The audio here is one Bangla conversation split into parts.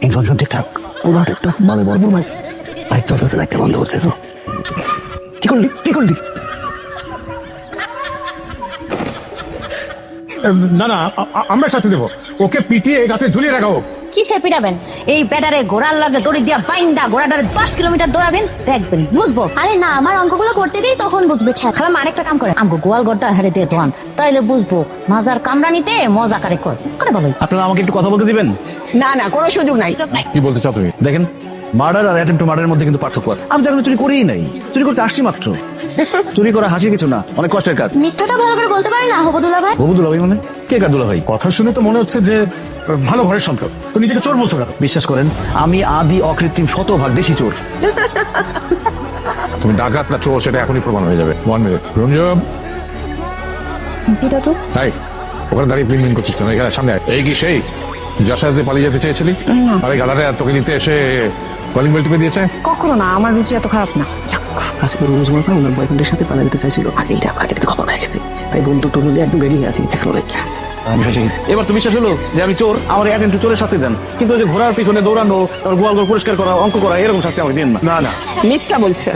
ইনফরমেশন ঠিকঠাক পুরোটা একটা মানে বড় ভাই লাইট চলতেছে, লাইটটা বন্ধ করছে তো। কি করলি কি করলি? না না, আমরা শাস্তি দেবো। ওকে পিটিয়ে গাছে ঝুলিয়ে রাখাবো। কিসে পিটাবেন? এই ব্যাটারে ঘোড়ার লাগে দড়ি দিয়া বাইন্দা ঘোড়াটারে 10 কিলোমিটার দৌড়াবেন, দেখবেন বুঝবো। আরে না, আমার অঙ্কগুলো করতে দিই, তখন বুঝবে। খালাম আরেকটা কাম করে, আমগো গোয়াল গড়টা হারে দিয়ে দোয়ান, তাইলে বুঝবো মাজার কামরানিতে মজা করে করে বলো। আপনারা আমাকে একটু কথা বলতে দিবেন? না না, কোনো সুযোগ নাই। কি বলতে চাও তুমি? দেখেন, মার্ডার আর অ্যাটেম্প টু মার্ডারের মধ্যে কিন্তু পার্থক্য আছে। আমি যখন চুরি করিই নাই, চুরি করতে আসছি মাত্র। চুরি করা হাসি কিছু না, অনেক কষ্টের কাজ। মিথ্যাটা ভালো করে বলতে পারি না হবদুল্লাহ ভাই? হবুদুল্লাহ ভাই মানে কে? কার দুলা ভাই? কথা শুনে তো মনে হচ্ছে যে ভালো ঘরের সন্তান। তো নিজেকে চোর বলছো কেন? বিশ্বাস করেন, আমি আদি অকৃত্রিম শতভাগ দেশি চোর। তুমি ডাকাত না চোর সেটা এখনই প্রমাণ হয়ে যাবে। 1 মিনিট। রঞ্জন, জি দাদু। তাই ওখানে দাঁড়িয়ে প্লিন করছিস কেন? এখানে সামনে আয়। এই কি সেই যার সাথে পালিয়ে যেতে চেয়েছিলি? আরে গাধাটা তোকে নিতে এসে কলিং বেল টিপে দিয়েছে। কখনো না, আমার রুচি এত খারাপ না। আজকে রোজ মনে করেন ওনার বয়ফ্রেন্ডের সাথে পালা যেতে চাইছিল। আগে থেকে খবর হয়ে গেছে, তাই বন্ধু টন্ধু নিয়ে একদম রেডি আছি। এখনো দেখা এবার তো বিশ্বাস হলো যে আমি চোর, আমার অ্যাটেম্প টু চোরের শাস্তি দেন। কিন্তু ওই যে ঘোড়ার পিছনে দৌড়ানো, তার গোয়ালঘর পরিষ্কার করা, অঙ্ক করা, এরকম শাস্তি আমাকে দিন না। না না, মিথ্যা বলছে,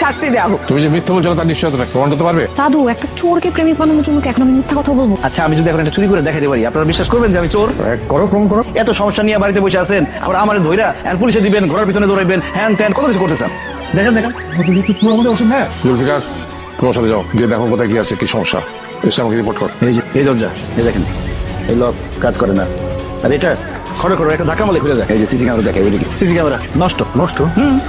শাস্তি দেওয়া হোক। তুমি যে মিথ্যা বলছো তার নিশ্চয়তা রাখ, প্রমাণ করতে পারবে? দাদু, একটা চোরকে প্রেমিক বানানোর জন্য কি এখন আমি মিথ্যা কথা বলবো? আচ্ছা, আমি যদি এখন একটা চুরি করে দেখাতে পারি, আপনারা বিশ্বাস করবেন যে আমি চোর? করো, প্রমাণ করো। এত সমস্যা নিয়ে বাড়িতে বসে আছেন, আবার আমার ধৈরা আর পুলিশে দিবেন, ঘোড়ার পিছনে দৌড়াইবেন, হ্যান ত্যান কত কিছু করতে চান। দেখেন দেখেন হ্যাঁ, জুলফিকার তোমার সাথে যাও, গিয়ে দেখো কোথায় কি আছে, কি সমস্যা, এসে আমাকে রিপোর্ট কর। এই যে এই দরজা, এই দেখেন, এই লক কাজ করে না। আর এটা খড়ে খড়ে একটা ধাক্কা মারলে খুলে যায়। এই যে সিসি ক্যামেরা দেখে, ওইদিকে সিসি ক্যামেরা নষ্ট।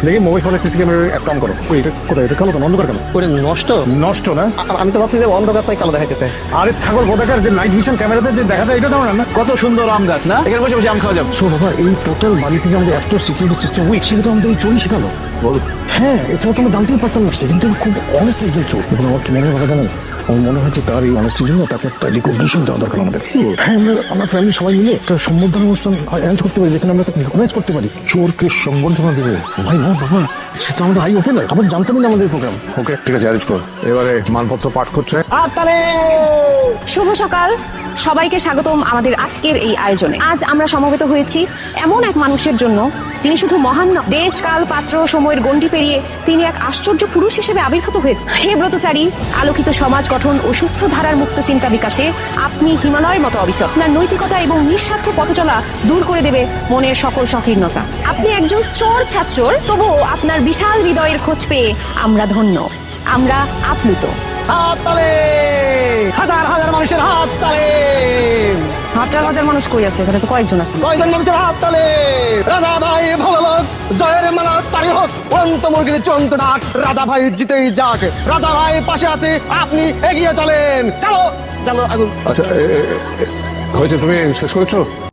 দেখি মোবাইল ফোনে সিসি ক্যামেরার এক কাম করো। ওই এটা কোথায়? এটা কালো কেন? অন্ধকার কেন? ওরে নষ্ট। নষ্ট না, আমি তো ভাবছি যে অন্ধকার তাই কালো দেখাইতেছে। আরে ছাগল কোথাকার, যে নাইট ভিশন ক্যামেরাতে যে দেখা যায় এটা জানো না? কত সুন্দর আম গাছ না, এখানে বসে বসে আম খাওয়া যাবে। শো বাবা, এই টোটাল বাড়ি থেকে আমাদের এত সিকিউরিটি সিস্টেম উইক, সেটা তো আমাদের চোরই শেখালো। বল। হ্যাঁ, এটা তো আমরা জানতেই পারতাম না। সে কিন্তু খুব অনেস্ট একজন চোর। এবং আমার কি মনে হয় জানেন, আমার মনে হচ্ছে তার এই অনেস্টির জন্য তাকে একটা রিকগনিশন দেওয়া দরকার আমাদের। হ্যাঁ, আমরা ফ্যামিলি সবাই মিলে একটা সম্বর্ধনা অনুষ্ঠান অ্যারেঞ্জ করতে পারি, যেখানে আমরা তাকে রিকগনাইজ করতে পারি। চোরকে সম্বর্ধনা দেবে ভাই? না বাবা, সেটা আমাদের আই ওপেন। আমরা জানতামই না আমাদের প্রোগ্রাম। ওকে, ঠিক আছে, অ্যারেঞ্জ কর। এবারে মানপত্র পাঠ করছে। শুভ সকাল, সবাইকে স্বাগতম আমাদের আজকের এই আয়োজনে। আজ আমরা সমবেত হয়েছি এমন এক মানুষের জন্য, যিনি শুধু মহান নন, দেশ কাল পাত্র সময়ের গণ্ডি পেরিয়ে তিনি এক আশ্চর্য পুরুষ হিসেবে আবির্ভূত হয়েছে। হে ব্রতচারী, আলোকিত সমাজ গঠন ও সুস্থ ধারার মুক্ত চিন্তা বিকাশে আপনি হিমালয়ের মতো অবিচল। আপনার নৈতিকতা এবং নিঃস্বার্থ পথচলা দূর করে দেবে মনের সকল সংকীর্ণতা। আপনি একজন চোর ছাত্র, তবুও আপনার বিশাল হৃদয়ের খোঁজ পেয়ে আমরা ধন্য, আমরা আপ্লুত। হাততালি! হাজার হাজার মানুষের হাততালি! হাজার হাজার মানুষ কই আছে? এখানে তো কয়েকজন আছে। কয়জন মানুষের হাততালি! রাজা ভাই ভালো লোক, জয়ের মালা তারি হোক, অন্ত মুরগির চন্ত ডাক, রাজা ভাই জিতেই যাক। রাজা ভাই পাশে আছে, আপনি এগিয়ে চলেন। চলো চলো আগুন। আচ্ছা, হয়েছে, তুমি শেষ করেছো?